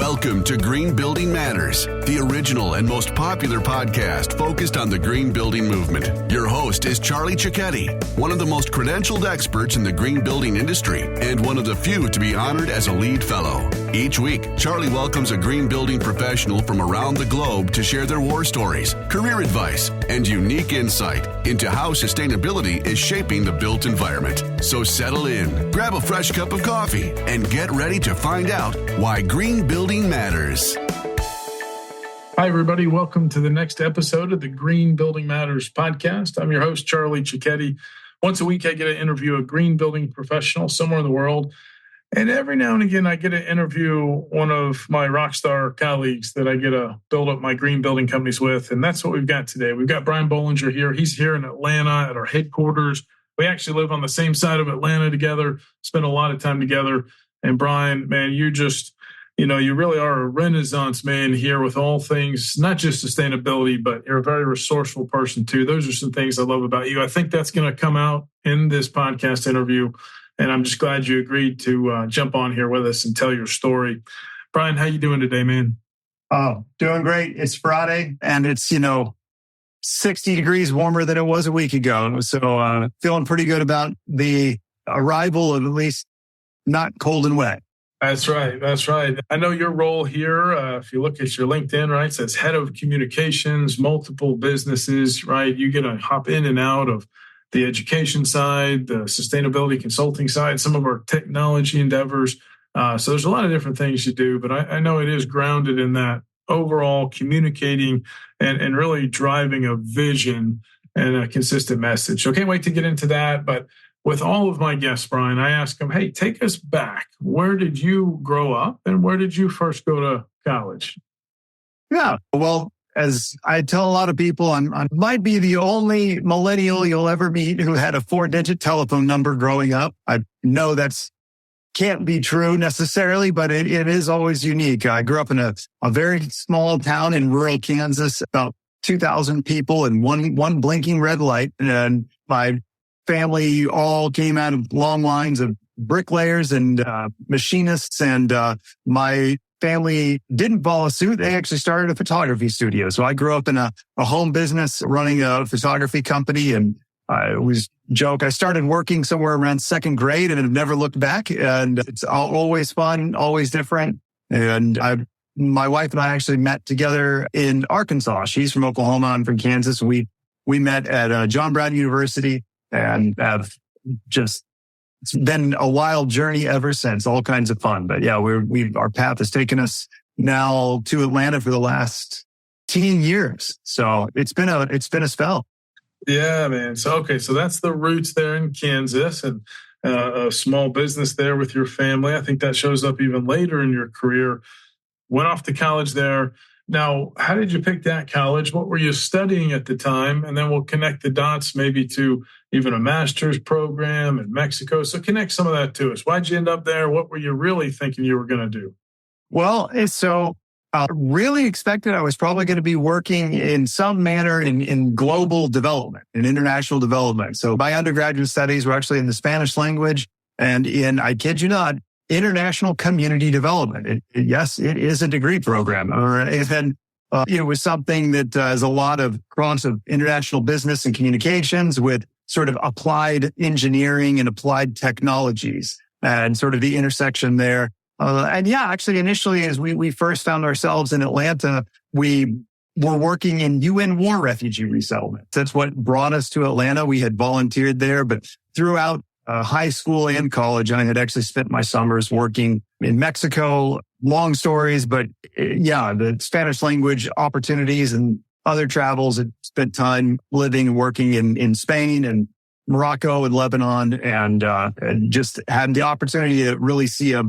Welcome to Green Building Matters, the original and most popular podcast focused on the green building movement. Your host is Charlie Cicchetti, one of the most credentialed experts in the green building industry and one of the few to be honored as a lead fellow. Each week, Charlie welcomes a green building professional from around the globe to share their war stories, career advice, and unique insight into how sustainability is shaping the built environment. So settle in, grab a fresh cup of coffee, and get ready to find out why green building matters. Hi, everybody. Welcome to the next episode of the Green Building Matters podcast. I'm your host, Charlie Cicchetti. Once a week, I get to interview a green building professional somewhere in the world. And every now and again, I get to interview one of my rock star colleagues that I get to build up my green building companies with. And that's what we've got today. We've got Brian Bollinger here. He's here in Atlanta at our headquarters. We actually live on the same side of Atlanta together, spend a lot of time together. And Brian, man, you really are a renaissance man here with all things, not just sustainability, but you're a very resourceful person too. Those are some things I love about you. I think that's going to come out in this podcast interview. And I'm just glad you agreed to jump on here with us and tell your story. Brian, how you doing today, man? Oh, doing great. It's Friday and it's, 60 degrees warmer than it was a week ago. So feeling pretty good about the arrival of at least not cold and wet. That's right. I know your role here, if you look at your LinkedIn, right, it says head of communications, multiple businesses, right? You get to hop in and out of the education side, the sustainability consulting side, some of our technology endeavors. So there's a lot of different things you do, but I know it is grounded in that overall communicating and really driving a vision and a consistent message. So can't wait to get into that. But with all of my guests, Brian, I ask them, hey, take us back. Where did you grow up and where did you first go to college? Yeah, well, as I tell a lot of people, I might be the only millennial you'll ever meet who had a 4-digit telephone number growing up. I know that's can't be true necessarily, but it is always unique. I grew up in a very small town in rural Kansas, about 2,000 people and one blinking red light. And my family all came out of long lines of bricklayers and machinists. And my family didn't follow suit. They actually started a photography studio. So I grew up in a home business running a photography company. And I always joke, I started working somewhere around second grade and have never looked back. And it's always fun, always different. And my wife and I actually met together in Arkansas. She's from Oklahoma. I'm from Kansas. We met at John Brown University. And it's been a wild journey ever since, all kinds of fun. But yeah, our path has taken us now to Atlanta for the last 10 years. So it's been a spell. Yeah, man. So that's the roots there in Kansas and a small business there with your family. I think that shows up even later in your career. Went off to college there. Now, how did you pick that college? What were you studying at the time? And then we'll connect the dots maybe to even a master's program in Mexico. So connect some of that to us. Why'd you end up there? What were you really thinking you were going to do? Well, really expected I was probably going to be working in some manner in global development, in international development. So my undergraduate studies were actually in the Spanish language and in, I kid you not, international community development. Yes, it is a degree program. It was something that has a lot of cross of international business and communications with sort of applied engineering and applied technologies and sort of the intersection there. Actually, initially, as we first found ourselves in Atlanta, we were working in UN war refugee resettlement. That's what brought us to Atlanta. We had volunteered there, but throughout high school and college, I had actually spent my summers working in Mexico. Long stories, but the Spanish language opportunities and other travels. Had spent time living and working in Spain and Morocco and Lebanon, and just had the opportunity to really see a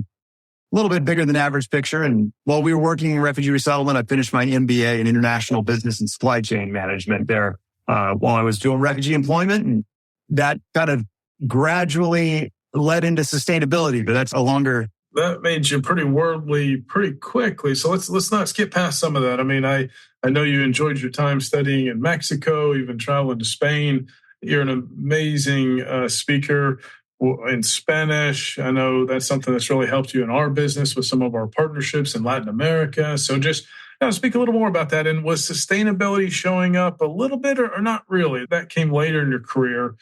little bit bigger than average picture. And while we were working in refugee resettlement, I finished my MBA in international business and supply chain management there while I was doing refugee employment, and that kind of gradually led into sustainability. But that's a longer. That made you pretty worldly pretty quickly. So let's not skip past some of that. I mean, I know you enjoyed your time studying in Mexico, even traveling to Spain. You're an amazing speaker. in Spanish. I know that's something that's really helped you in our business with some of our partnerships in Latin America. So just speak a little more about that. And was sustainability showing up a little bit or not really? That came later in your career.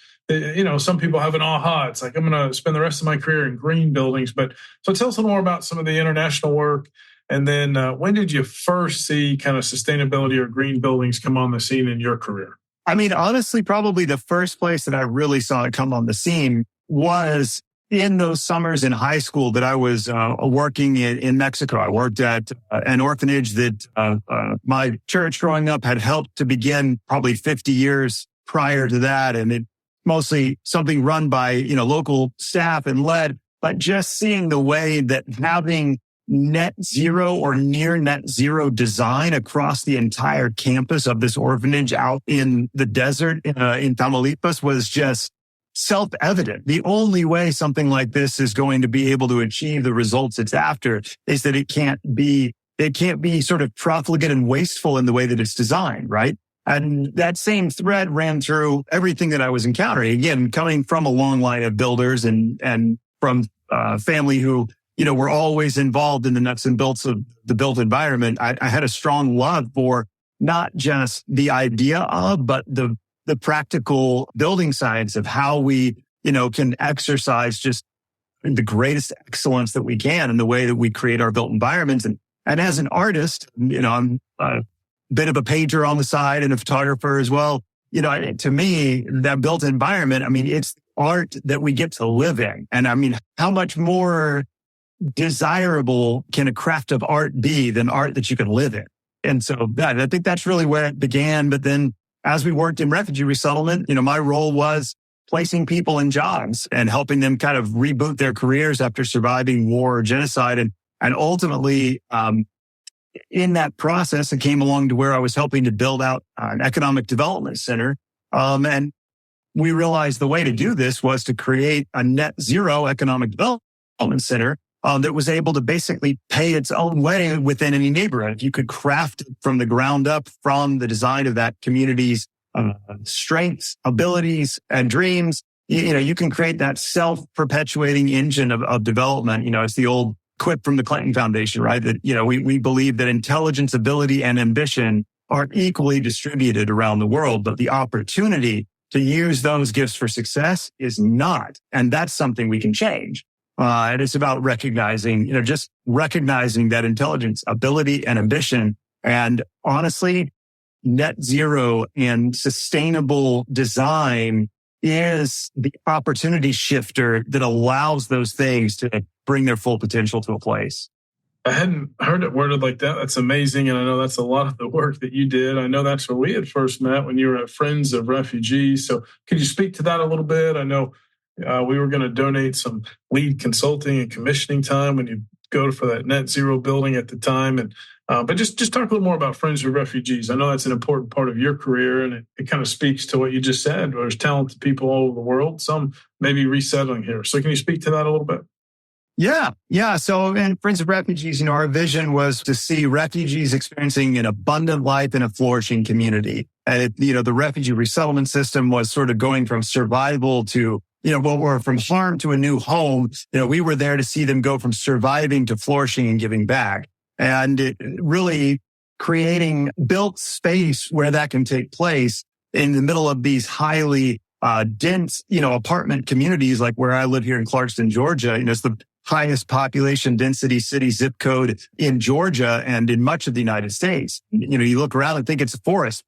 Some people have an aha. It's like, I'm going to spend the rest of my career in green buildings. But so tell us a little more about some of the international work. And then when did you first see kind of sustainability or green buildings come on the scene in your career? I mean, honestly, probably the first place that I really saw it come on the scene was in those summers in high school that I was working in Mexico. I worked at an orphanage that my church growing up had helped to begin probably 50 years prior to that. And it mostly something run by, local staff and led, but just seeing the way that having net zero or near net zero design across the entire campus of this orphanage out in the desert in Tamaulipas was just self-evident. The only way something like this is going to be able to achieve the results it's after is that it can't be sort of profligate and wasteful in the way that it's designed, right? And that same thread ran through everything that I was encountering. Again, coming from a long line of builders and from family who, were always involved in the nuts and bolts of the built environment. I had a strong love for not just the idea of, but the practical building science of how we, can exercise just the greatest excellence that we can in the way that we create our built environments. And as an artist, I'm a bit of a painter on the side and a photographer as well. To me, that built environment, it's art that we get to live in. And how much more desirable can a craft of art be than art that you can live in? And so I think that's really where it began. But then as we worked in refugee resettlement, my role was placing people in jobs and helping them kind of reboot their careers after surviving war or genocide. And ultimately, in that process, it came along to where I was helping to build out an economic development center. And we realized the way to do this was to create a net zero economic development center that was able to basically pay its own way within any neighborhood. If you could craft it from the ground up, from the design of that community's strengths, abilities, and dreams, you can create that self-perpetuating engine of development. It's the old quip from the Clinton Foundation, right? That, we believe that intelligence, ability, and ambition are equally distributed around the world, but the opportunity to use those gifts for success is not. And that's something we can change. And it's about recognizing, just recognizing that intelligence, ability, and ambition. And honestly, net zero and sustainable design is the opportunity shifter that allows those things to bring their full potential to a place. I hadn't heard it worded like that. That's amazing. And I know that's a lot of the work that you did. I know that's where we had first met when you were at Friends of Refugees. So could you speak to that a little bit? I know we were going to donate some lead consulting and commissioning time when you go for that net zero building at the time. And but just talk a little more about Friends of Refugees. I know that's an important part of your career, and it kind of speaks to what you just said. There's talented people all over the world, some maybe resettling here. So can you speak to that a little bit? Yeah. So in Friends of Refugees, our vision was to see refugees experiencing an abundant life in a flourishing community. And the refugee resettlement system was sort of going from survival to or from harm to a new home. We were there to see them go from surviving to flourishing and giving back. And it really creating built space where that can take place in the middle of these highly dense, apartment communities like where I live here in Clarkston, Georgia. It's the highest population density city zip code in Georgia and in much of the United States. You look around and think it's a forest.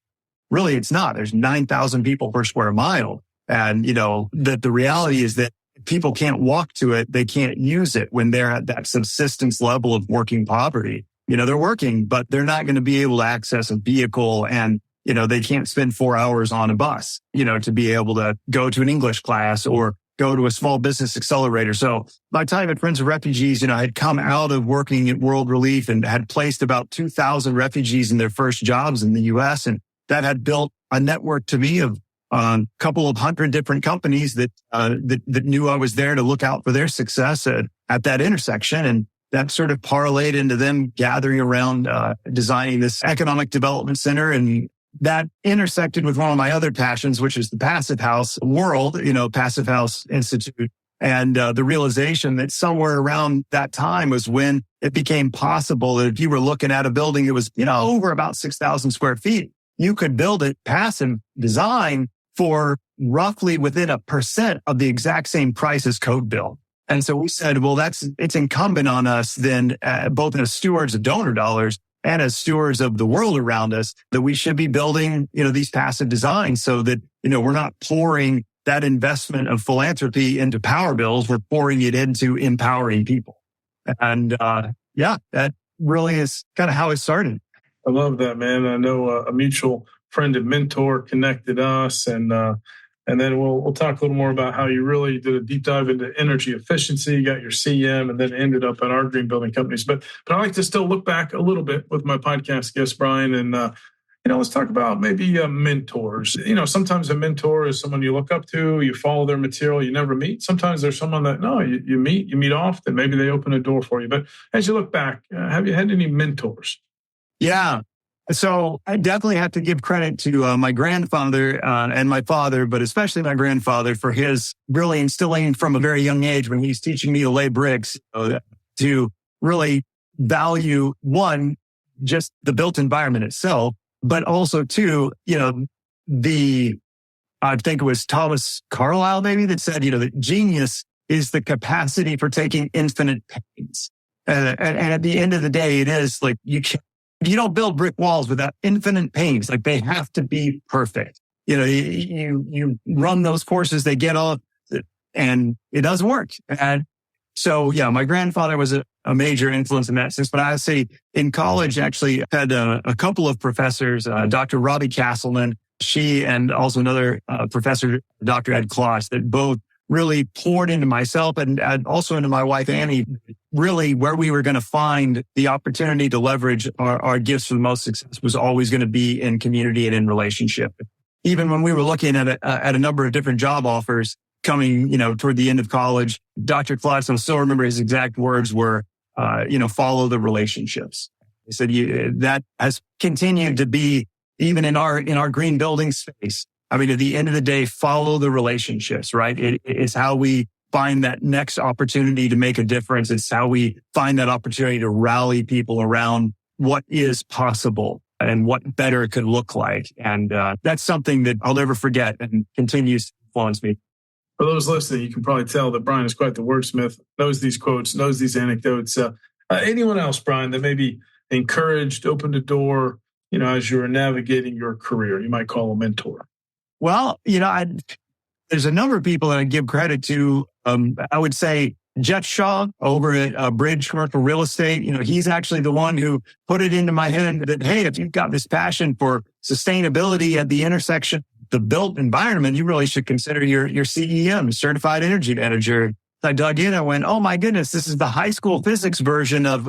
Really, it's not. There's 9,000 people per square mile. And, that the reality is that people can't walk to it. They can't use it when they're at that subsistence level of working poverty. They're working, but they're not going to be able to access a vehicle, and, they can't spend 4 hours on a bus, to be able to go to an English class or go to a small business accelerator. So my time at Friends of Refugees, I had come out of working at World Relief and had placed about 2,000 refugees in their first jobs in the U.S. And that had built a network to me of a couple of hundred different companies that knew I was there to look out for their success at that intersection. And that sort of parlayed into them gathering around designing this economic development center. And that intersected with one of my other passions, which is the Passive House world, Passive House Institute And the realization that somewhere around that time was when it became possible that if you were looking at a building that was, over about 6,000 square feet, you could build it passive design for roughly within 1% of the exact same price as code build. And so we said, well, it's incumbent on us then, both as stewards of donor dollars and as stewards of the world around us, that we should be building, these passive designs so that, we're not pouring that investment of philanthropy into power bills. We're pouring it into empowering people. And, that really is kind of how it started. I love that, man. I know a mutual friend and mentor connected us, and then we'll talk a little more about how you really did a deep dive into energy efficiency. You got your CM, and then ended up at our green building companies. But I like to still look back a little bit with my podcast guest Brian, and let's talk about maybe mentors. Sometimes a mentor is someone you look up to, you follow their material, you never meet. Sometimes there's someone that you meet often. Maybe they open a door for you. But as you look back, have you had any mentors? Yeah. So I definitely have to give credit to my grandfather and my father, but especially my grandfather for his really instilling from a very young age when he's teaching me to lay bricks to really value, one, just the built environment itself, but also two, I think it was Thomas Carlyle maybe that said, that genius is the capacity for taking infinite pains. And at the end of the day, it is like you don't build brick walls without infinite pains. Like they have to be perfect. You run those courses, they get off and it doesn't work. And so, my grandfather was a major influence in that sense. But I would say in college, actually had a couple of professors, Dr. Robbie Castleman, she and also another professor, Dr. Ed Kloss, that both really poured into myself and also into my wife, Annie, really where we were going to find the opportunity to leverage our gifts for the most success was always going to be in community and in relationship. Even when we were looking at a number of different job offers coming, toward the end of college, Dr. Kloss, I still remember his exact words were, follow the relationships. He said, that has continued to be even in our green building space. I mean, at the end of the day, follow the relationships, right? It's how we find that next opportunity to make a difference. It's how we find that opportunity to rally people around what is possible and what better could look like. And that's something that I'll never forget and continues to influence me. For those listening, you can probably tell that Brian is quite the wordsmith, knows these quotes, knows these anecdotes. Anyone else, Brian, that maybe encouraged, opened a door, as you were navigating your career, you might call a mentor? Well, there's a number of people that I give credit to. I would say Jet Shaw over at Bridge Commercial Real Estate. He's actually the one who put it into my head that, hey, if you've got this passion for sustainability at the intersection, the built environment, you really should consider your CEM, Certified Energy Manager. I dug in, I went, oh my goodness, this is the high school physics version of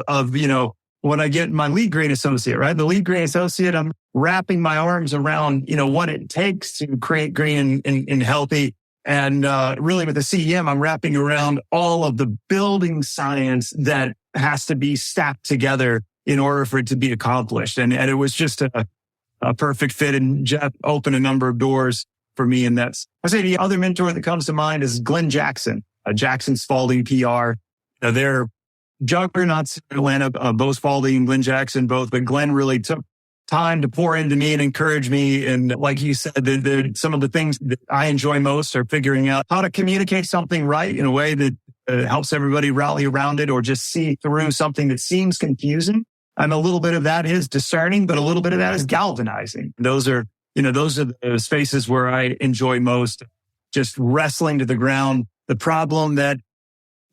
when I get my lead grade associate, right? The lead grade associate, I'm wrapping my arms around, what it takes to create green and healthy. And really with the CEM, I'm wrapping around all of the building science that has to be stacked together in order for it to be accomplished. And it was just a perfect fit. And Jeff opened a number of doors for me. And I say the other mentor that comes to mind is Glenn Jackson, Jackson Spalding PR. They're juggernauts in Atlanta, Bo Spalding and Glenn Jackson both, but Glenn really took time to pour into me and encourage me. And like you said, some of the things that I enjoy most are figuring out how to communicate something right in a way that helps everybody rally around it or just see through something that seems confusing. And a little bit of that is discerning, but a little bit of that is galvanizing. Those are the spaces where I enjoy most, just wrestling to the ground the problem that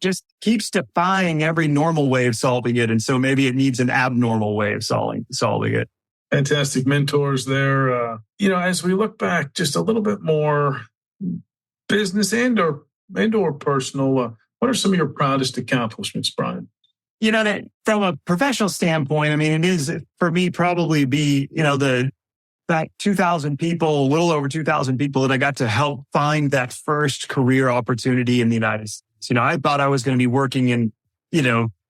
just keeps defying every normal way of solving it. And so maybe it needs an abnormal way of solving it. Fantastic mentors there. As we look back just a little bit more business and or personal, what are some of your proudest accomplishments, Brian? That from a professional standpoint, I mean, it is for me probably be, that 2,000 people, a little over 2,000 people that I got to help find that first career opportunity in the United States. I thought I was going to be working in,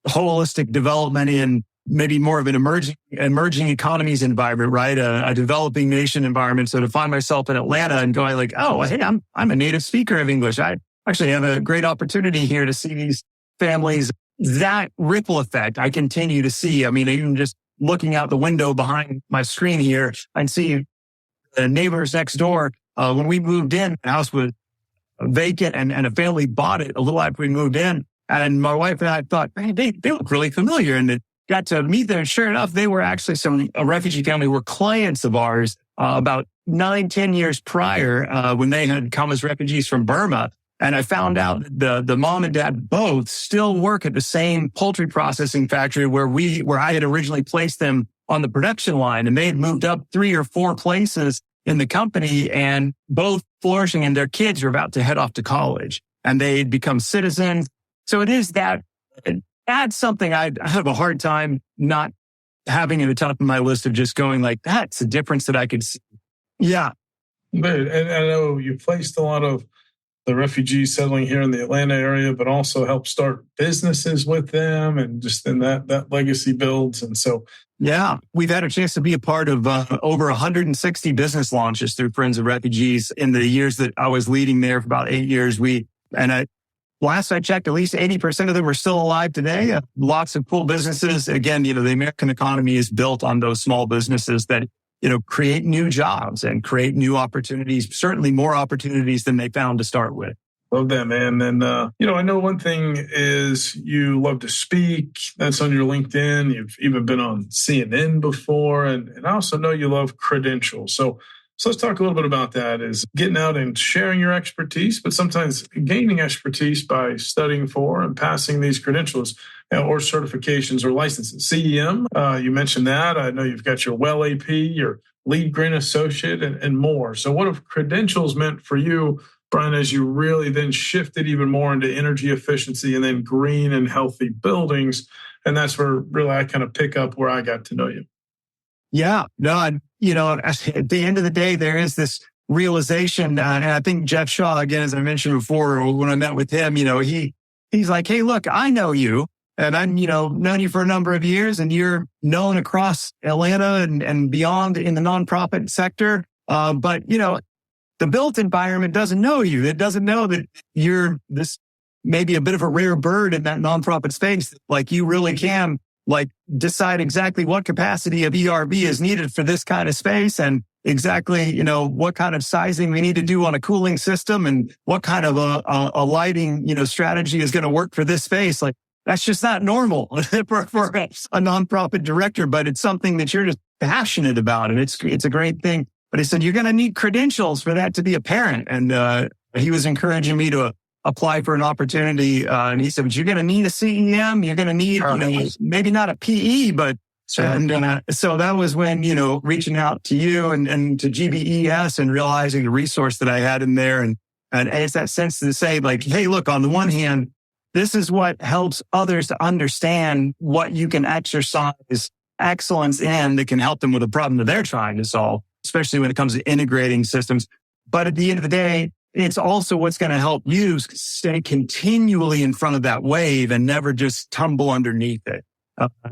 holistic development in maybe more of an emerging economies environment, right? A developing nation environment. So to find myself in Atlanta and going like, oh, hey, I'm a native speaker of English. I actually have a great opportunity here to see these families. That ripple effect I continue to see. I mean, even just looking out the window behind my screen here, I see the neighbors next door. When we moved in, the house was vacant and a family bought it a little after we moved in. And my wife and I thought, man, they look really familiar. And it got to meet them. Sure enough, they were actually a refugee family were clients of ours about 9-10 years prior when they had come as refugees from Burma. And I found out the mom and dad both still work at the same poultry processing factory where I had originally placed them on the production line. And they had moved up 3 or 4 places in the company and both flourishing, and their kids were about to head off to college and they'd become citizens. So it is that's something I have a hard time not having at the top of my list of just going like, that's a difference that I could see. Yeah. But, and I know you placed a lot of the refugees settling here in the Atlanta area, but also help start businesses with them, and just then that legacy builds. And so, yeah, we've had a chance to be a part of over 160 business launches through Friends of Refugees in the years that I was leading there for about 8 years. Last I checked, at least 80% of them are still alive today. Lots of cool businesses. Again, the American economy is built on those small businesses that create new jobs and create new opportunities, certainly more opportunities than they found to start with. Love that, man. And, I know one thing is you love to speak. That's on your LinkedIn. You've even been on CNN before. And I also know you love credentials. So let's talk a little bit about that, is getting out and sharing your expertise, but sometimes gaining expertise by studying for and passing these credentials or certifications or licenses. CEM, you mentioned that. I know you've got your Well AP, your Lead Green Associate, and more. So what have credentials meant for you, Brian, as you really then shifted even more into energy efficiency and then green and healthy buildings? And that's where really I kind of pick up where I got to know you. Yeah, no, at the end of the day, there is this realization, and I think Jeff Shaw, again, as I mentioned before, when I met with him, he's like, hey, look, I know you, and I've, known you for a number of years, and you're known across Atlanta and beyond in the nonprofit sector. But, the built environment doesn't know you. It doesn't know that you're this maybe a bit of a rare bird in that nonprofit space. Like, you really can decide exactly what capacity of ERB is needed for this kind of space, and exactly, what kind of sizing we need to do on a cooling system, and what kind of a lighting, strategy is going to work for this space. Like, that's just not normal for a nonprofit director, but it's something that you're just passionate about, and it's a great thing. But he said, you're going to need credentials for that to be apparent. And he was encouraging me to apply for an opportunity. And he said, but you're going to need a CEM. You're going to need, maybe not a PE, but and so that was when, reaching out to you and to GBES and realizing the resource that I had in there. And it's that sense to say, like, hey, look, on the one hand, this is what helps others to understand what you can exercise excellence in that can help them with a problem that they're trying to solve, especially when it comes to integrating systems. But at the end of the day, it's also what's going to help you stay continually in front of that wave and never just tumble underneath it.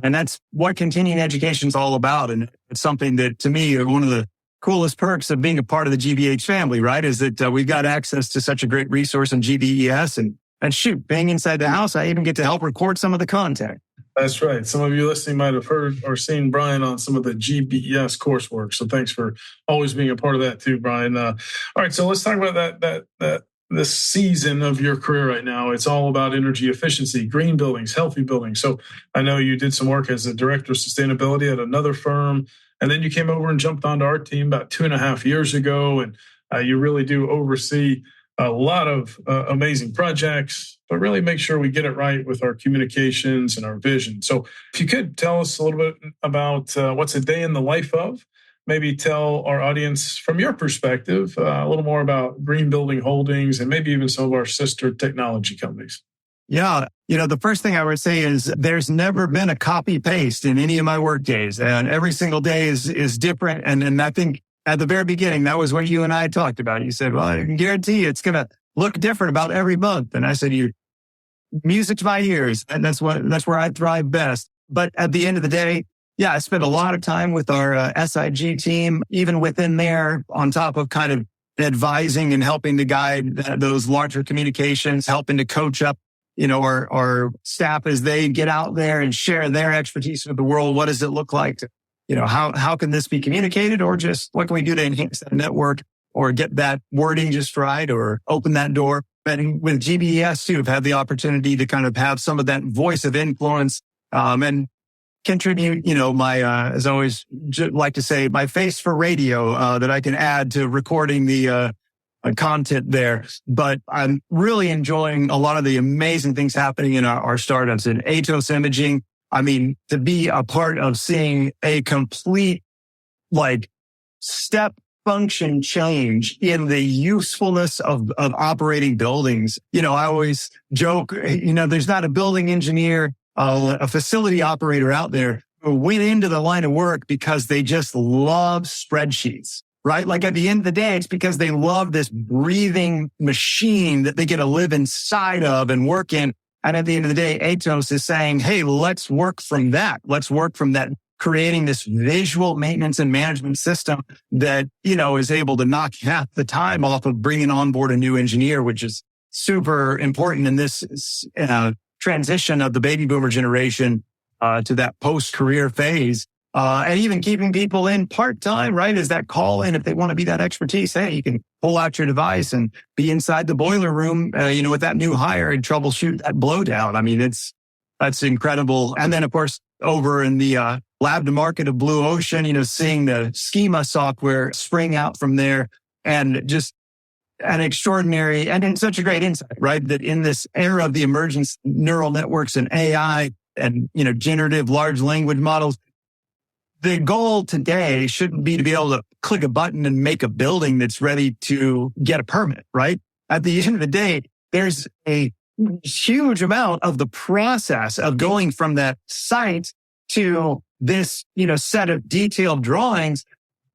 And that's what continuing education is all about. And it's something that, to me, one of the coolest perks of being a part of the GBH family, right, is that we've got access to such a great resource in GBES. And shoot, being inside the house, I even get to help record some of the content. That's right. Some of you listening might have heard or seen Brian on some of the GBES coursework. So thanks for always being a part of that too, Brian. All right, so let's talk about that this season of your career right now. It's all about energy efficiency, green buildings, healthy buildings. So I know you did some work as a director of sustainability at another firm, and then you came over and jumped onto our team about 2.5 years ago, and you really do oversee a lot of amazing projects, but really make sure we get it right with our communications and our vision. So if you could tell us a little bit about what's a day in the life of, maybe tell our audience from your perspective a little more about Green Building Holdings and maybe even some of our sister technology companies. Yeah. The first thing I would say is there's never been a copy paste in any of my work days, and every single day is different. And I think at the very beginning, that was what you and I talked about. You said, well, I can guarantee you it's going to look different about every month. And I said, music to my ears. And that's where I thrive best. But at the end of the day, yeah, I spent a lot of time with our SIG team, even within there, on top of kind of advising and helping to guide those larger communications, helping to coach up, our staff as they get out there and share their expertise with the world. What does it look like? How can this be communicated, or just what can we do to enhance that network or get that wording just right or open that door? And with GBES too, I've had the opportunity to kind of have some of that voice of influence, and contribute, as I always like to say, my face for radio, that I can add to recording the, content there. But I'm really enjoying a lot of the amazing things happening in our startups in Aetos imaging. I mean, to be a part of seeing a complete, step function change in the usefulness of operating buildings. I always joke, there's not a building engineer, a facility operator out there who went into the line of work because they just love spreadsheets, right? Like at the end of the day, it's because they love this breathing machine that they get to live inside of and work in. And at the end of the day, Aetos is saying, hey, let's work from that. Let's work from that, creating this visual maintenance and management system that, is able to knock half the time off of bringing on board a new engineer, which is super important in this transition of the baby boomer generation to that post-career phase. And even keeping people in part-time, right? Is that call in if they want to be that expertise? Hey, you can pull out your device and be inside the boiler room, with that new hire and troubleshoot that blowdown. I mean, that's incredible. And then, of course, over in the lab to market of Blue Ocean, seeing the schema software spring out from there, and just an extraordinary and such a great insight, right? That in this era of the emergence neural networks and AI and, generative large language models, the goal today shouldn't be to be able to click a button and make a building that's ready to get a permit, right? At the end of the day, there's a huge amount of the process of going from that site to this, set of detailed drawings.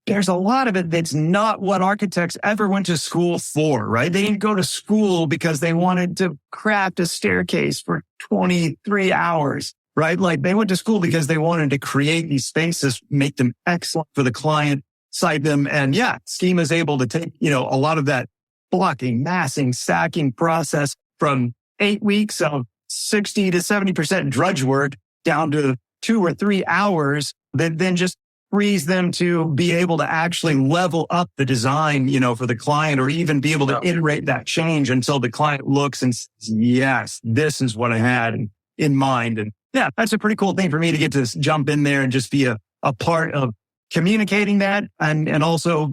There's a lot of it that's not what architects ever went to school for, right? They didn't go to school because they wanted to craft a staircase for 23 hours, right? Like they went to school because they wanted to create these spaces, make them excellent for the client, cite them. And Schema is able to take, a lot of that blocking, massing, stacking process from 8 weeks of 60 to 70% drudge work down to 2 or 3 hours that then just frees them to be able to actually level up the design, for the client, or even be able to iterate that change until the client looks and says, yes, this is what I had in mind. And that's a pretty cool thing for me to get to jump in there and just be a part of communicating that and also,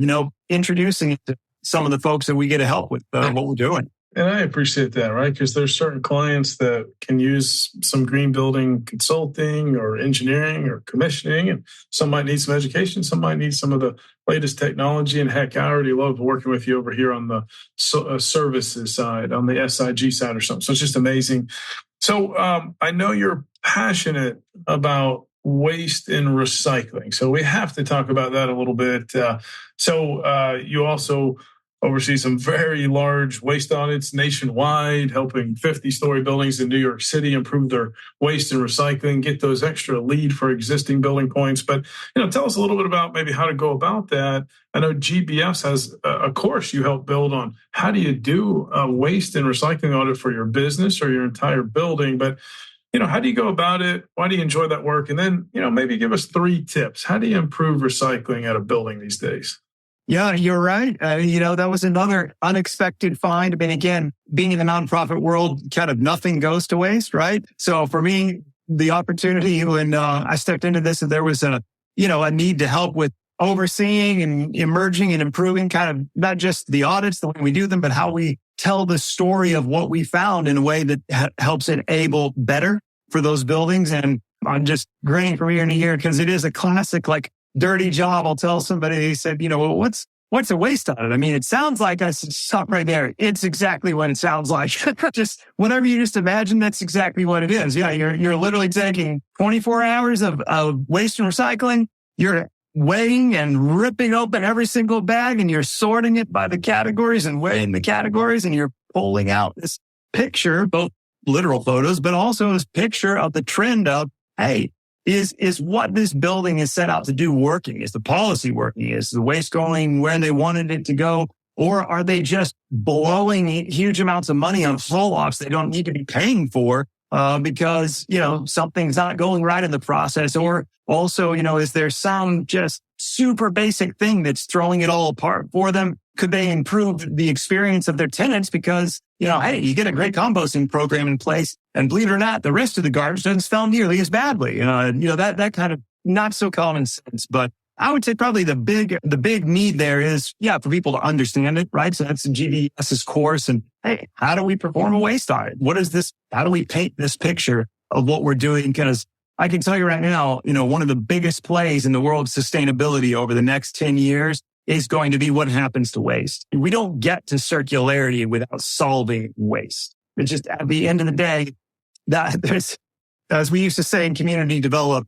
introducing it to some of the folks that we get to help with what we're doing. And I appreciate that, right? Because there's certain clients that can use some green building consulting or engineering or commissioning, and some might need some education, some might need some of the latest technology. And heck, I already love working with you over here on the services side, on the SIG side or something. So it's just amazing. So I know you're passionate about waste and recycling, so we have to talk about that a little bit. So you also oversee some very large waste audits nationwide, helping 50-story buildings in New York City improve their waste and recycling, get those extra LEED for existing building points. But, tell us a little bit about maybe how to go about that. I know GBES has a course you help build on how do you do a waste and recycling audit for your business or your entire building. But, how do you go about it? Why do you enjoy that work? And then, maybe give us 3 tips. How do you improve recycling at a building these days? Yeah, you're right. That was another unexpected find. I mean, again, being in the nonprofit world, kind of nothing goes to waste, right? So for me, the opportunity when I stepped into this, and there was a need to help with overseeing and emerging and improving kind of not just the audits, the way we do them, but how we tell the story of what we found in a way that helps enable better for those buildings. And I'm just grinning from ear to ear because it is a classic, dirty job. I'll tell somebody, they said, what's a waste audit? I mean, it sounds like, I said, stop right there. It's exactly what it sounds like. Just whatever you just imagine, that's exactly what it is. Yeah, you're literally taking 24 hours of waste and recycling. You're weighing and ripping open every single bag, and you're sorting it by the categories and weighing the categories, and you're pulling out this picture, both literal photos, but also this picture of the trend of, hey, is what this building is set out to do working? Is the policy working? Is the waste going where they wanted it to go? Or are they just blowing huge amounts of money on flow-offs they don't need to be paying for because, something's not going right in the process? Or also, is there some just super basic thing that's throwing it all apart for them? Could they improve the experience of their tenants because, hey, you get a great composting program in place, and believe it or not, the rest of the garbage doesn't smell nearly as badly. That kind of not so common sense. But I would say probably the big need there is, for people to understand it, right? So that's the GBES's course. And hey, how do we perform a waste audit? What is this? How do we paint this picture of what we're doing? Because I can tell you right now, one of the biggest plays in the world of sustainability over the next 10 years is going to be what happens to waste. We don't get to circularity without solving waste. It's just at the end of the day, that there's, as we used to say in community develop,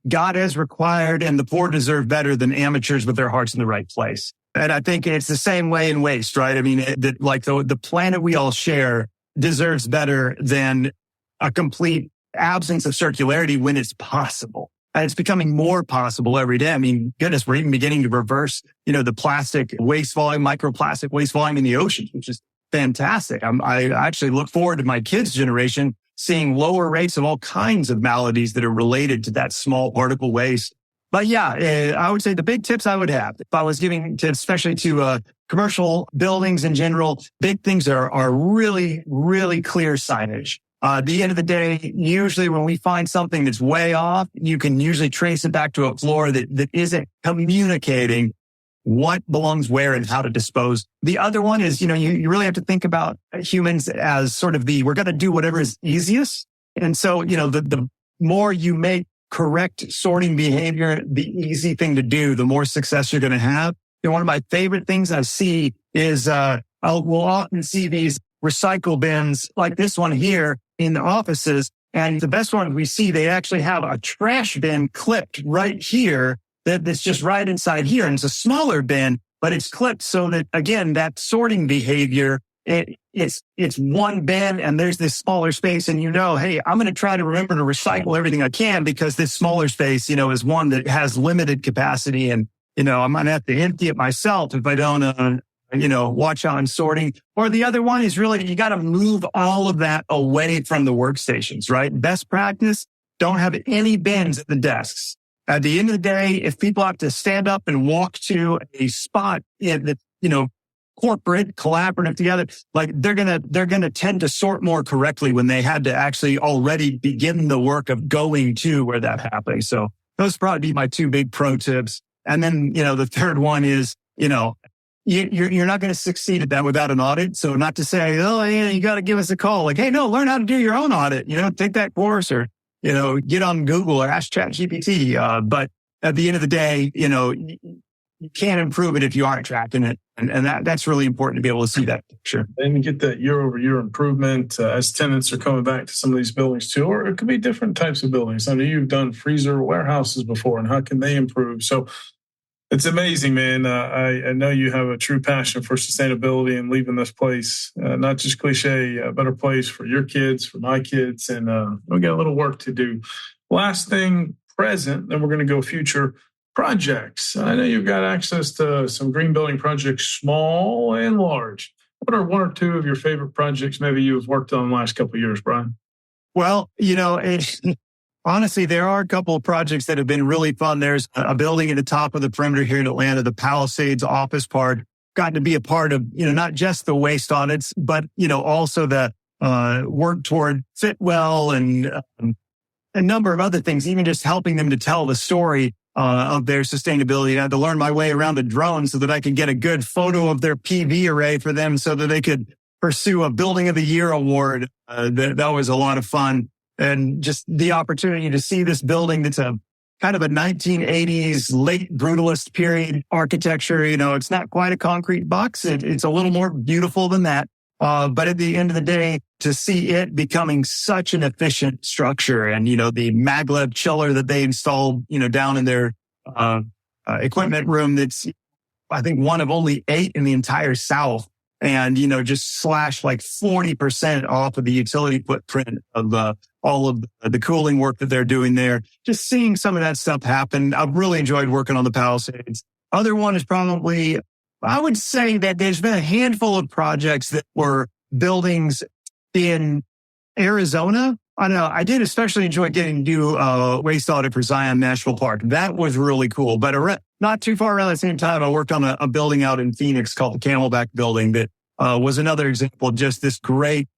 God has required and the poor deserve better than amateurs with their hearts in the right place. And I think it's the same way in waste, right? I mean, the planet we all share deserves better than a complete absence of circularity when it's possible. And it's becoming more possible every day. I mean, goodness, we're even beginning to reverse, the plastic waste volume, microplastic waste volume in the oceans, which is fantastic. I actually look forward to my kids' generation seeing lower rates of all kinds of maladies that are related to that small particle waste. But I would say the big tips I would have, if I was giving tips, especially to commercial buildings in general, big things are really, really clear signage. At the end of the day, usually when we find something that's way off, you can usually trace it back to a floor that isn't communicating what belongs where and how to dispose. The other one is, you really have to think about humans as sort of we're going to do whatever is easiest. And so, the more you make correct sorting behavior the easy thing to do, the more success you're going to have. One of my favorite things I see is, we'll often see these recycle bins like this one here in the offices. And the best one we see, they actually have a trash bin clipped right here that's just right inside here. And it's a smaller bin, but it's clipped so that, again, that sorting behavior, it's one bin and there's this smaller space. And hey, I'm going to try to remember to recycle everything I can because this smaller space, is one that has limited capacity. And, I might have to empty it myself if I don't, watch out on sorting. Or the other one is really, you got to move all of that away from the workstations, right? Best practice, don't have any bins at the desks. At the end of the day, if people have to stand up and walk to a spot that, corporate, collaborative together, like they're going to tend to sort more correctly when they had to actually already begin the work of going to where that's happening. So those probably be my two big pro tips. And then, the third one is, you're not going to succeed at that without an audit. So not to say, you got to give us a call. Like, hey, no, learn how to do your own audit. Take that course or, get on Google or ask ChatGPT. But at the end of the day, you can't improve it if you aren't tracking it. And that's really important to be able to see that picture. And you get that year-over-year improvement as tenants are coming back to some of these buildings too, or it could be different types of buildings. I know you've done freezer warehouses before, and how can they improve? So it's amazing, man. I know you have a true passion for sustainability and leaving this place, not just cliche, a better place for your kids, for my kids, and we got a little work to do. Last thing, present, then we're going to go future projects. I know you've got access to some green building projects, small and large. What are one or two of your favorite projects maybe you've worked on the last couple of years, Brian? Well, honestly, there are a couple of projects that have been really fun. There's a building at the top of the perimeter here in Atlanta, the Palisades office park. Gotten to be a part of, not just the waste audits, but, also the work toward Fitwell and a number of other things, even just helping them to tell the story of their sustainability. I had to learn my way around a drone so that I could get a good photo of their PV array for them so that they could pursue a Building of the Year award. That was a lot of fun. And just the opportunity to see this building that's a kind of a 1980s late brutalist period architecture. It's not quite a concrete box. It's a little more beautiful than that. But at the end of the day, to see it becoming such an efficient structure and, the maglev chiller that they installed, down in their equipment room that's, I think, one of only 8 in the entire South. And, just slash like 40% off of the utility footprint of all of the cooling work that they're doing there. Just seeing some of that stuff happen. I've really enjoyed working on the Palisades. Other one is probably I would say that there's been a handful of projects that were buildings in Arizona. I don't know. I did especially enjoy getting to do a waste audit for Zion National Park. That was really cool. But not too far around the same time, I worked on a building out in Phoenix called the Camelback Building that was another example of just this great,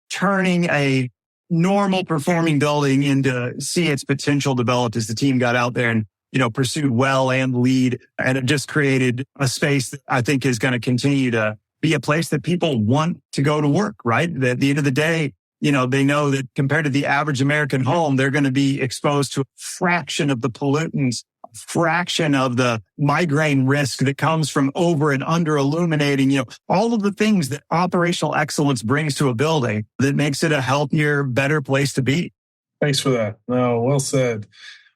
turning a normal performing building into see its potential developed as the team got out there and, pursued well and lead. And it just created a space that I think is going to continue to be a place that people want to go to work, right? At the end of the day, they know that compared to the average American home, they're going to be exposed to a fraction of the pollutants, a fraction of the migraine risk that comes from over and under illuminating, all of the things that operational excellence brings to a building that makes it a healthier, better place to be. Thanks for that. No, well said.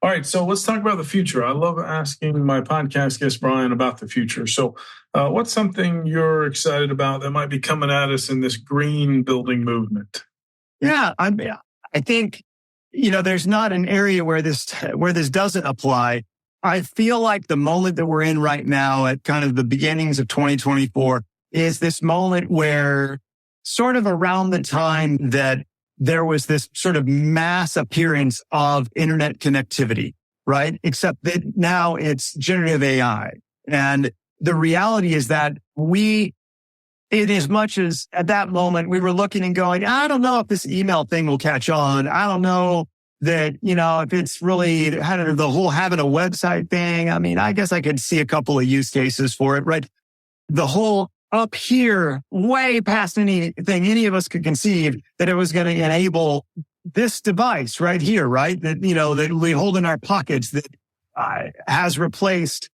All right, so let's talk about the future. I love asking my podcast guest, Brian, about the future. So what's something you're excited about that might be coming at us in this green building movement? Yeah, I think, there's not an area where this doesn't apply. I feel like the moment that we're in right now at kind of the beginnings of 2024 is this moment where sort of around the time that there was this sort of mass appearance of internet connectivity, right? Except that now it's generative AI. And the reality is that in as much as at that moment we were looking and going, I don't know if this email thing will catch on. I don't know that, if it's really the whole having a website thing. I mean, I guess I could see a couple of use cases for it, right? The whole up here, way past anything any of us could conceive that it was going to enable this device right here, right? That, that we hold in our pockets that has replaced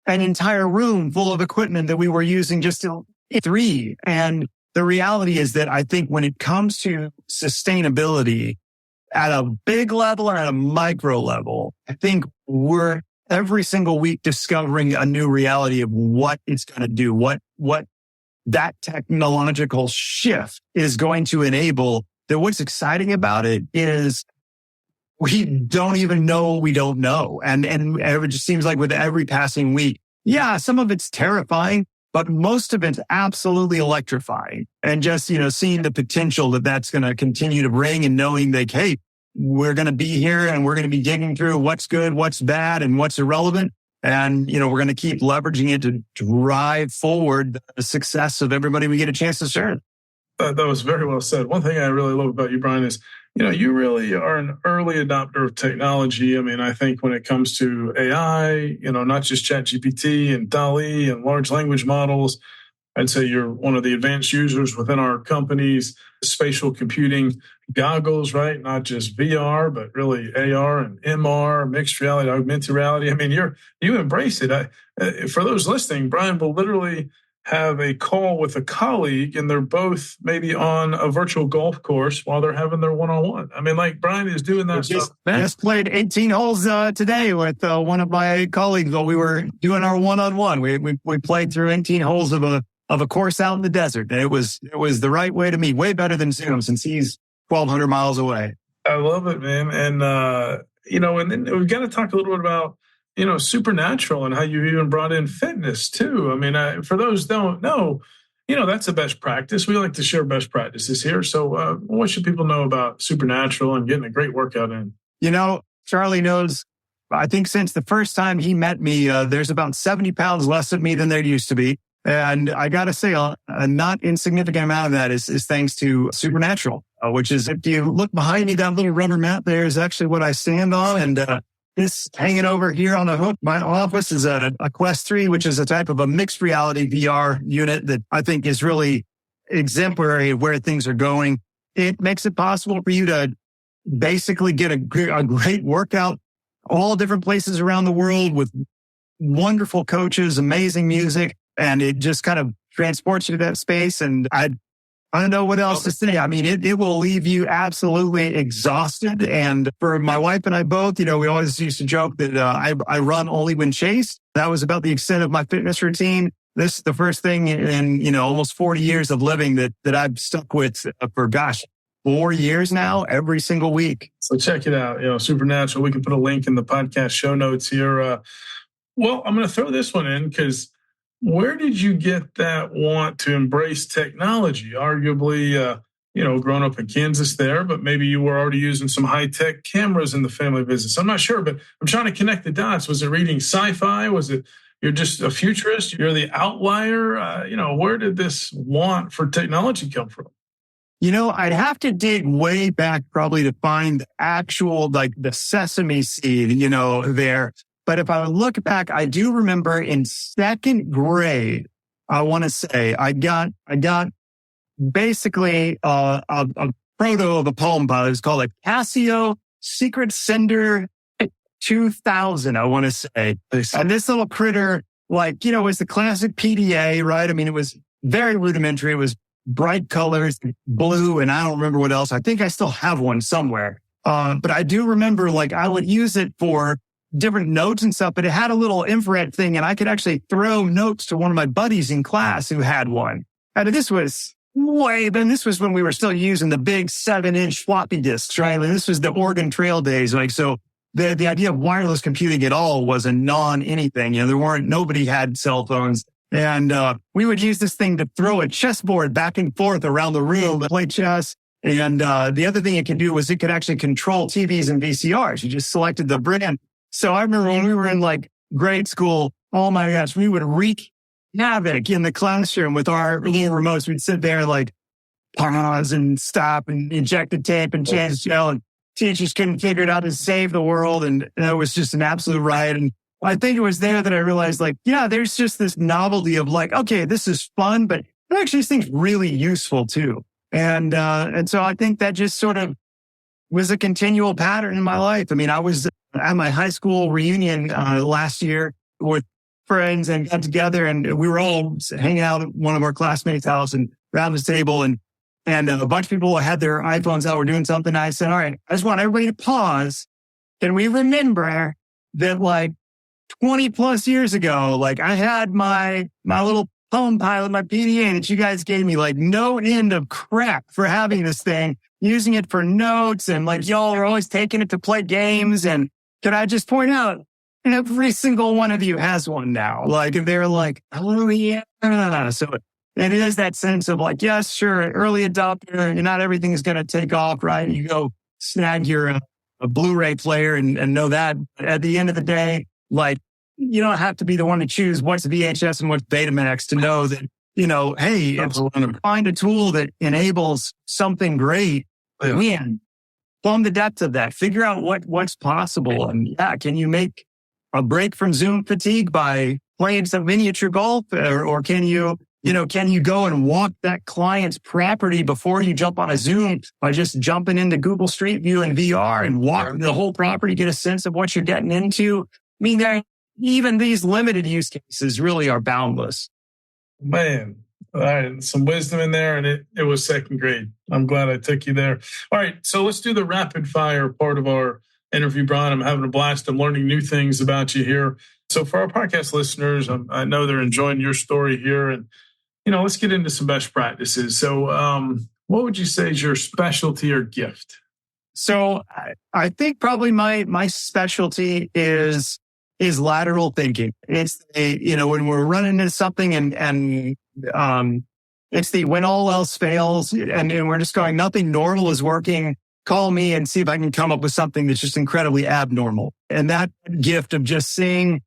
an entire room full of equipment that we were using just till 3. And the reality is that I think when it comes to sustainability at a big level or at a micro level, I think we're every single week discovering a new reality of what it's going to do, what that technological shift is going to enable. That what's exciting about it is we don't even know what we don't know. And it just seems like with every passing week, yeah, some of it's terrifying, but most of it's absolutely electrifying. And just, seeing the potential that that's going to continue to bring and knowing that, hey, we're going to be here and we're going to be digging through what's good, what's bad, and what's irrelevant. And, we're going to keep leveraging it to drive forward the success of everybody we get a chance to serve. That was very well said. One thing I really love about you, Brian, is, you really are an early adopter of technology. I mean, I think when it comes to AI, not just ChatGPT and DALL-E and large language models, I'd say you're one of the advanced users within our company's spatial computing goggles, right? Not just VR, but really AR and MR, mixed reality, augmented reality. I mean, you embrace it. For those listening, Brian will literally have a call with a colleague and they're both maybe on a virtual golf course while they're having their one-on-one. I mean, like Brian is doing that stuff. Just played 18 holes today with one of my colleagues while we were doing our one-on-one. We played through 18 holes of a course out in the desert. And it was the right way to meet, way better than Zoom since he's 1,200 miles away. I love it, man. And, and then we've got to talk a little bit about, supernatural and how you even brought in fitness too. I mean, for those who don't know, that's a best practice. We like to share best practices here. So what should people know about supernatural and getting a great workout in? Charlie knows, I think since the first time he met me, there's about 70 pounds less of me than there used to be. And I got to say, a not insignificant amount of that is thanks to Supernatural, which is, if you look behind me, that little rubber mat there is actually what I stand on. And this hanging over here on a hook, my office is a Quest 3, which is a type of a mixed reality VR unit that I think is really exemplary of where things are going. It makes it possible for you to basically get a great workout all different places around the world with wonderful coaches, amazing music. And it just kind of transports you to that space. And I don't know what else to say. I mean, it will leave you absolutely exhausted. And for my wife and I both, we always used to joke that I run only when chased. That was about the extent of my fitness routine. This is the first thing in, almost 40 years of living that I've stuck with for, 4 years now, every single week. So check it out. Supernatural. We can put a link in the podcast show notes here. Well, I'm going to throw this one in because Where did you get that want to embrace technology? Arguably, growing up in Kansas there, but maybe you were already using some high-tech cameras in the family business. I'm not sure, but I'm trying to connect the dots. Was it reading sci-fi? Was it you're just a futurist? You're the outlier? Where did this want for technology come from? I'd have to dig way back probably to find the actual, like the sesame seed, there. But if I look back, I do remember in second grade, I want to say I got basically a proto of a Palm Pilot. It's called a Casio Secret Sender 2000, I want to say. And this little critter, was the classic PDA, right? I mean, it was very rudimentary. It was bright colors, blue, and I don't remember what else. I think I still have one somewhere. But I do remember, I would use it for different notes and stuff, but it had a little infrared thing, and I could actually throw notes to one of my buddies in class who had one. And this was this was when we were still using the big 7-inch floppy disks, right? This was the Oregon Trail days. So the idea of wireless computing at all was a non-anything. Nobody had cell phones. And we would use this thing to throw a chessboard back and forth around the room to play chess. And the other thing it could do was it could actually control TVs and VCRs. You just selected the brand. So I remember when we were in grade school, oh my gosh, we would wreak havoc in the classroom with our little remotes. We'd sit there pause and stop and inject the tape and change the channel, and teachers couldn't figure out how to save the world. And it was just an absolute riot. And I think it was there that I realized there's just this novelty of okay, this is fun, but it actually seems really useful too. And so I think that just sort of was a continual pattern in my life. I mean, I was at my high school reunion last year with friends and got together, and we were all hanging out at one of our classmates' house and around the table, and a bunch of people had their iPhones out, were doing something. I said, all right, I just want everybody to pause. Can we remember that 20 plus years ago, I had my little Palm Pilot, my PDA that you guys gave me no end of crap for having this thing, using it for notes, and y'all are always taking it to play games. And could I just point out, every single one of you has one now. They're oh yeah. So it is that sense of yes, sure, early adopter, and not everything is going to take off, right? You go snag your a Blu-ray player and know that. But at the end of the day, you don't have to be the one to choose what's VHS and what's Betamax to know that, hey, if you find a tool that enables something great, man, plumb the depth of that, figure out what's possible. And can you make a break from Zoom fatigue by playing some miniature golf, or can you go and walk that client's property before you jump on a Zoom by just jumping into Google Street View and VR and walk the whole property, get a sense of what you're getting into? I mean, even these limited use cases really are boundless. Man, all right, some wisdom in there, and it was second grade. I'm glad I took you there. All right, so let's do the rapid fire part of our interview, Brian. I'm having a blast. I'm learning new things about you here. So for our podcast listeners, I know they're enjoying your story here, and let's get into some best practices. So what would you say is your specialty or gift? So I think probably my specialty is lateral thinking. It's when we're running into something and it's when all else fails and we're just going, nothing normal is working. Call me and see if I can come up with something that's just incredibly abnormal. And that gift of just seeing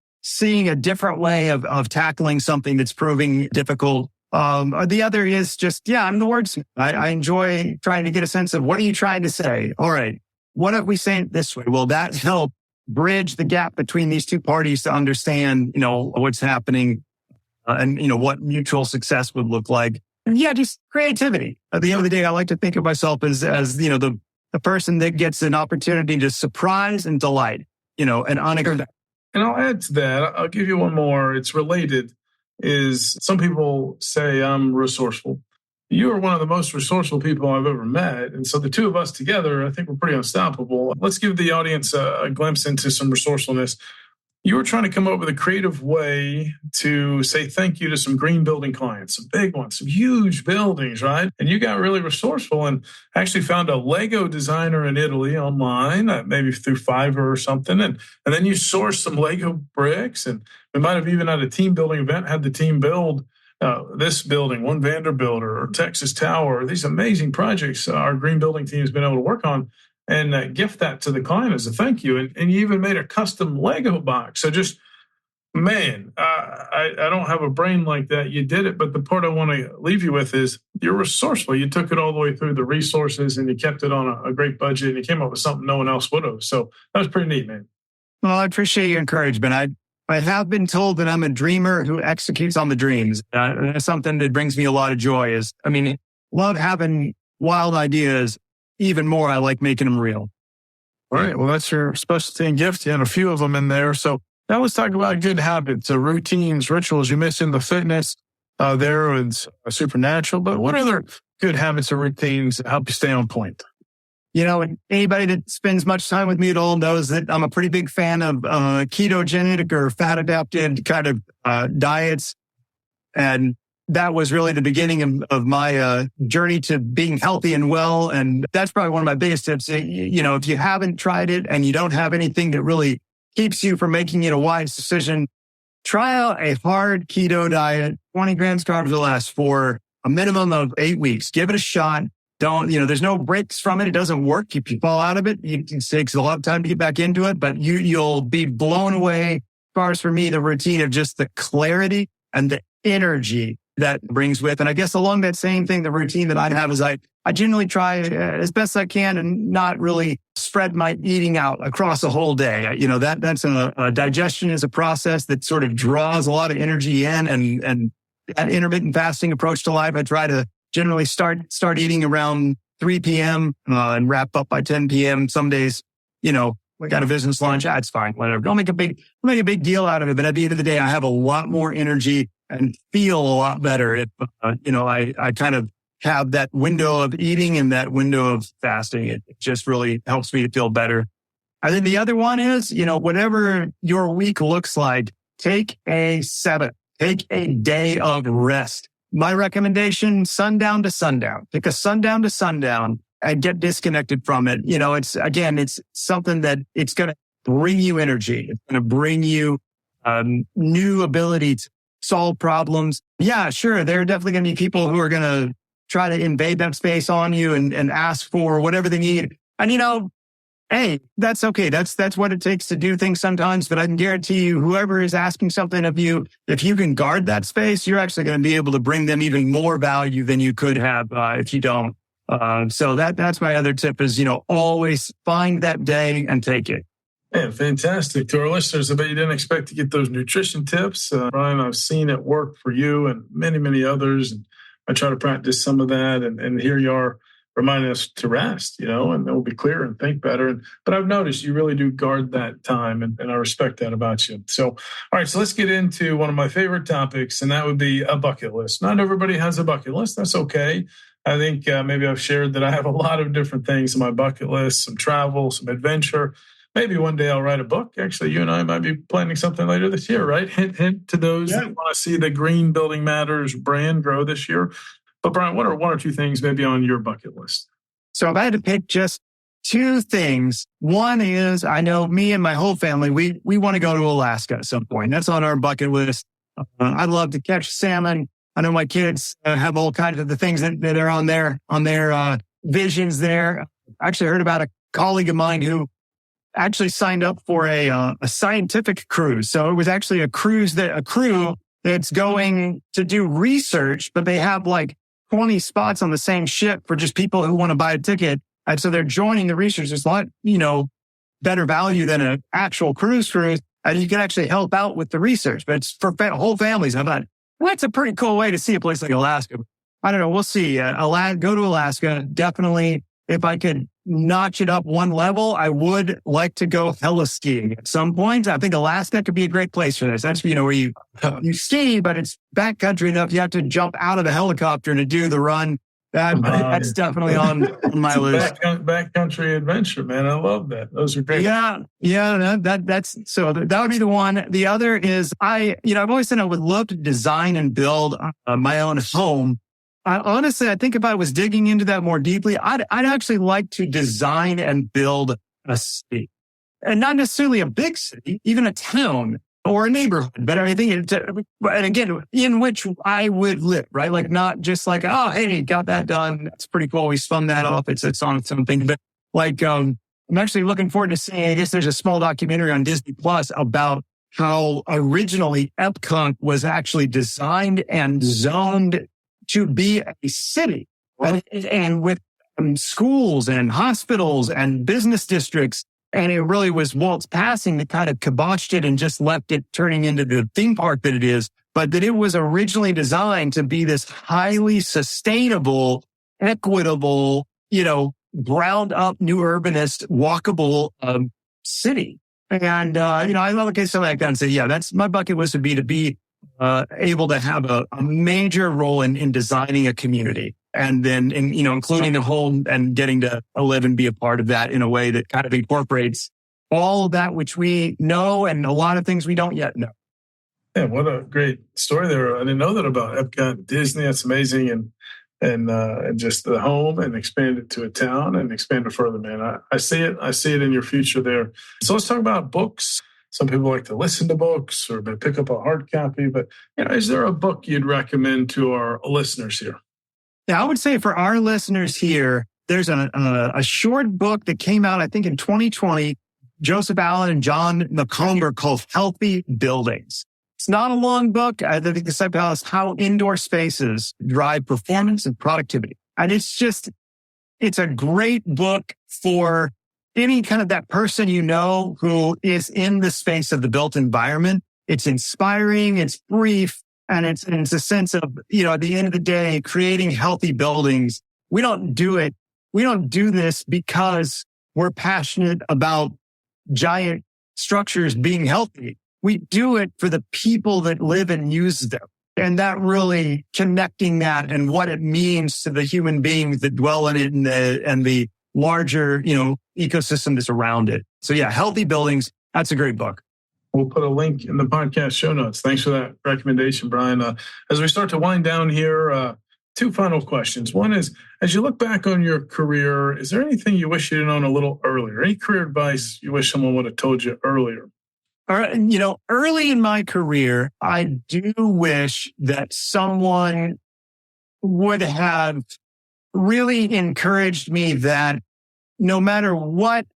a different way of tackling something that's proving difficult. The other is just, I'm the wordsmith. I enjoy trying to get a sense of what are you trying to say? All right, what if we say it this way? Will that help bridge the gap between these two parties to understand, what's happening and, what mutual success would look like? And just creativity. At the end of the day, I like to think of myself as the person that gets an opportunity to surprise and delight, and unexpected. And I'll add to that. I'll give you one more. It's related. Is some people say I'm resourceful. You are one of the most resourceful people I've ever met. And so the two of us together, I think we're pretty unstoppable. Let's give the audience a glimpse into some resourcefulness. you were trying to come up with a creative way to say thank you to some green building clients, some big ones, some huge buildings, right? And you got really resourceful and actually found a Lego designer in Italy online, maybe through Fiverr or something. And then you sourced some Lego bricks. And we might have even at a team building event had the team build this building, one Vanderbilt or Texas Tower, these amazing projects our green building team has been able to work on, and gift that to the client as a thank you. And you even made a custom Lego box. So just, man, I don't have a brain like that. You did it. But the part I want to leave you with is you're resourceful. You took it all the way through the resources and you kept it on a great budget and you came up with something no one else would have. So that was pretty neat, man. Well, I appreciate your encouragement. I have been told that I'm a dreamer who executes on the dreams. That's something that brings me a lot of joy. Love having wild ideas. Even more, I like making them real. All right. Well, that's your specialty and gift. You had a few of them in there. So now let's talk about good habits, routines, rituals. You mentioned the fitness there is supernatural, but what other good habits or routines that help you stay on point? Anybody that spends much time with me at all knows that I'm a pretty big fan of ketogenic or fat adapted kind of diets. And that was really the beginning of my journey to being healthy and well. And that's probably one of my biggest tips. If you haven't tried it and you don't have anything that really keeps you from making it a wise decision, try out a hard keto diet, 20 grams carbs will last for a minimum of 8 weeks. Give it a shot. There's no breaks from it. It doesn't work. If you fall out of it, it takes a lot of time to get back into it, but you'll be blown away. As far as for me, the routine of just the clarity and the energy that brings with. And I guess along that same thing, the routine that I have is I generally try as best I can and not really spread my eating out across a whole day. That's a digestion is a process that sort of draws a lot of energy in, and that intermittent fasting approach to life, I try to generally start eating around 3 p.m. And wrap up by 10 p.m. Some days, we got a business lunch. It's fine, whatever. Don't make a big deal out of it. But at the end of the day, I have a lot more energy and feel a lot better if, I kind of have that window of eating and that window of fasting. It just really helps me to feel better. And then the other one is, whatever your week looks like, take a Sabbath, take a day of rest. My recommendation, sundown to sundown. Pick a sundown to sundown and get disconnected from it. It's something that it's going to bring you energy. It's going to bring you new ability to solve problems. Yeah, sure. There are definitely going to be people who are going to try to invade that space on you and ask for whatever they need. And hey, that's okay. That's what it takes to do things sometimes. But I can guarantee you, whoever is asking something of you, if you can guard that space, you're actually going to be able to bring them even more value than you could have if you don't. So that's my other tip is, always find that day and take it. Yeah, fantastic. To our listeners, I bet you didn't expect to get those nutrition tips. Brian, I've seen it work for you and many, many others. And I try to practice some of that. And here you are reminding us to rest, and we'll be clear and think better. But I've noticed you really do guard that time, and I respect that about you. So, all right, so let's get into one of my favorite topics, and that would be a bucket list. Not everybody has a bucket list. That's okay. I think maybe I've shared that I have a lot of different things on my bucket list, some travel, some adventure. Maybe one day I'll write a book. Actually, you and I might be planning something later this year, right? Hint to those that want to see the Green Building Matters brand grow this year. But Brian, what are one or two things maybe on your bucket list? So if I had to pick just two things, one is I know me and my whole family, we want to go to Alaska at some point. That's on our bucket list. I'd love to catch salmon. I know my kids have all kinds of the things that are on their visions there. I actually heard about a colleague of mine who actually signed up for a scientific cruise. So it was actually a crew that's going to do research, but they have like 20 spots on the same ship for just people who want to buy a ticket. And so they're joining the research. There's a lot, better value than an actual cruise. And you can actually help out with the research, but it's for whole families. I thought, well, that's a pretty cool way to see a place like Alaska. I don't know. We'll see. Go to Alaska. Definitely. If I could notch it up one level, I would like to go heli skiing at some point. I think Alaska could be a great place for this. That's, where you ski, but it's backcountry enough. You have to jump out of the helicopter to do the run. That's definitely on my list. Backcountry adventure, man. I love that. Those are great. Yeah. That's so that would be the one. The other is I've always said I would love to design and build my own home. Honestly, I think if I was digging into that more deeply, I'd actually like to design and build a city, and not necessarily a big city, even a town or a neighborhood, but I think and again, in which I would live, right? Like not just like, oh, hey, got that done. That's pretty cool. We spun that off. It's on something, but like, I'm actually looking forward to seeing, I guess there's a small documentary on Disney Plus about how originally Epcot was actually designed and zoned to be a city, and with schools and hospitals and business districts. And it really was Walt's passing that kind of kiboshed it and just left it turning into the theme park that it is. But that it was originally designed to be this highly sustainable, equitable, ground up, new urbanist, walkable city. And, I look at something like that and say, yeah, that's my bucket list would be to be able to have a major role in designing a community. And then, including the home and getting to live and be a part of that in a way that kind of incorporates all of that which we know and a lot of things we don't yet know. Yeah, what a great story there. I didn't know that about Epcot, Disney. That's amazing. And just the home and expand it to a town and expand it further, man. I see it. I see it in your future there. So let's talk about books. Some people like to listen to books or pick up a hard copy. But is there a book you'd recommend to our listeners here? Yeah, I would say for our listeners here, there's a short book that came out, I think, in 2020, Joseph Allen and John McComber, called Healthy Buildings. It's not a long book. I think the subtitle is How Indoor Spaces Drive Performance and Productivity. And it's a great book for any kind of that person who is in the space of the built environment. It's inspiring, it's brief, and it's a sense of, at the end of the day, creating healthy buildings. We don't do this because we're passionate about giant structures being healthy. We do it for the people that live and use them. And that really connecting that and what it means to the human beings that dwell in it and the larger, ecosystem that's around it. So yeah, Healthy Buildings, that's a great book. We'll put a link in the podcast show notes. Thanks for that recommendation, Brian. As we start to wind down here, two final questions. One is, as you look back on your career, is there anything you wish you'd known a little earlier? Any career advice you wish someone would have told you earlier? Early in my career, I do wish that someone would have really encouraged me that no matter what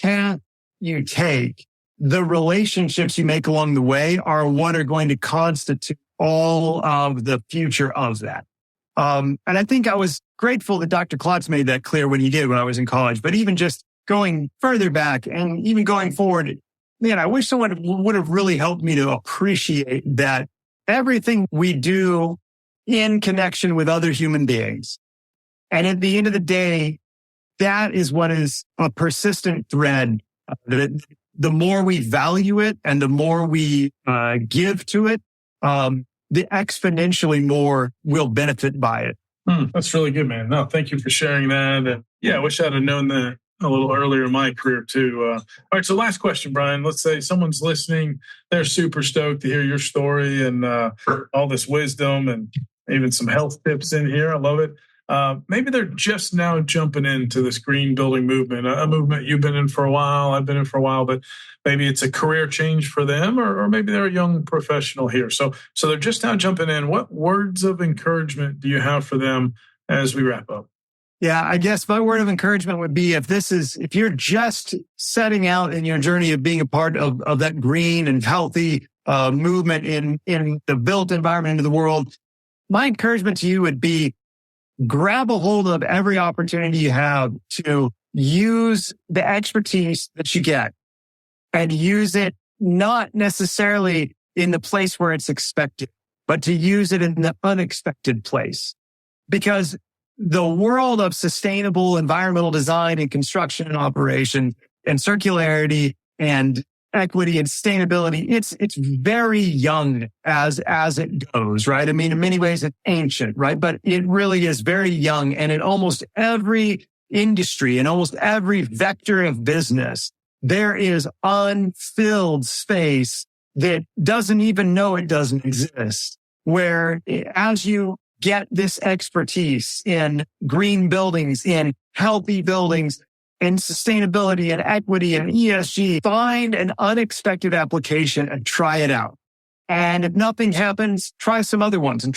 path you take, the relationships you make along the way are what are going to constitute all of the future of that. And I think I was grateful that Dr. Klotz made that clear when he did when I was in college. But even just going further back and even going forward, man, I wish someone would have really helped me to appreciate that everything we do in connection with other human beings. And at the end of the day, that is what is a persistent thread. The more we value it and the more we give to it, the exponentially more we'll benefit by it. That's really good, man. No, thank you for sharing that. And yeah, I wish I'd have known that a little earlier in my career too. All right, so last question, Brian. Let's say someone's listening. They're super stoked to hear your story and all this wisdom and even some health tips in here. I love it. Maybe they're just now jumping into this green building movement, a movement you've been in for a while, I've been in for a while, but maybe it's a career change for them, or maybe they're a young professional here. So they're just now jumping in. What words of encouragement do you have for them as we wrap up? Yeah, I guess my word of encouragement would be if you're just setting out in your journey of being a part of that green and healthy movement in the built environment into the world, my encouragement to you would be grab a hold of every opportunity you have to use the expertise that you get and use it not necessarily in the place where it's expected, but to use it in the unexpected place. Because the world of sustainable environmental design and construction and operation and circularity and equity and sustainability, it's very young as it goes, right? I mean, in many ways it's ancient, right? But it really is very young. And in almost every industry, in almost every vector of business, there is unfilled space that doesn't even know it doesn't exist. Where as you get this expertise in green buildings, in healthy buildings, in sustainability and equity and ESG, find an unexpected application and try it out. And if nothing happens, try some other ones and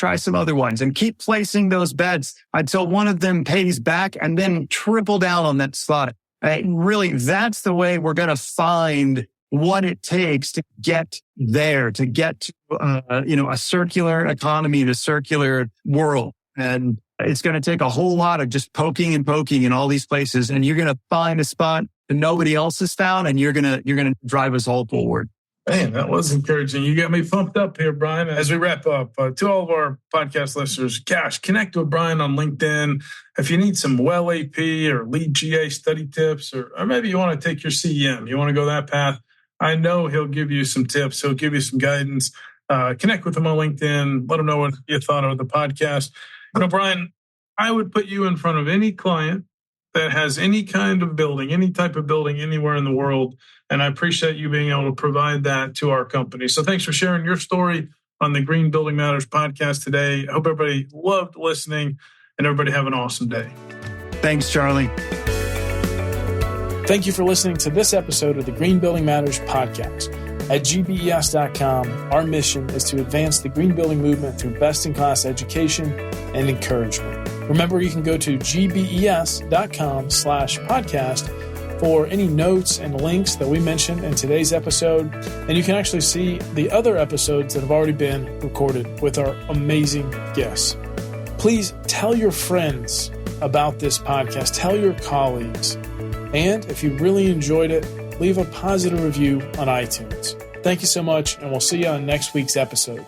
keep placing those bets until one of them pays back and then triple down on that slot. Really, that's the way we're going to find what it takes to get there, to get to, a circular economy and a circular world. And it's going to take a whole lot of just poking in all these places. And you're going to find a spot that nobody else has found, and you're going to drive us all forward. Man, that was encouraging. You got me pumped up here, Brian. As we wrap up, to all of our podcast listeners, connect with Brian on LinkedIn. If you need some well AP or lead GA study tips, or maybe you want to take your CEM, you want to go that path, I know he'll give you some tips. He'll give you some guidance. Connect with him on LinkedIn. Let him know what you thought of the podcast. Brian, I would put you in front of any client that has any kind of building, any type of building anywhere in the world. And I appreciate you being able to provide that to our company. So thanks for sharing your story on the Green Building Matters podcast today. I hope everybody loved listening, and everybody have an awesome day. Thanks, Charlie. Thank you for listening to this episode of the Green Building Matters podcast. At GBES.com, our mission is to advance the green building movement through best-in-class education and encouragement. Remember, you can go to gbes.com/podcast for any notes and links that we mentioned in today's episode. And you can actually see the other episodes that have already been recorded with our amazing guests. Please tell your friends about this podcast. Tell your colleagues. And if you really enjoyed it, leave a positive review on iTunes. Thank you so much, and we'll see you on next week's episode.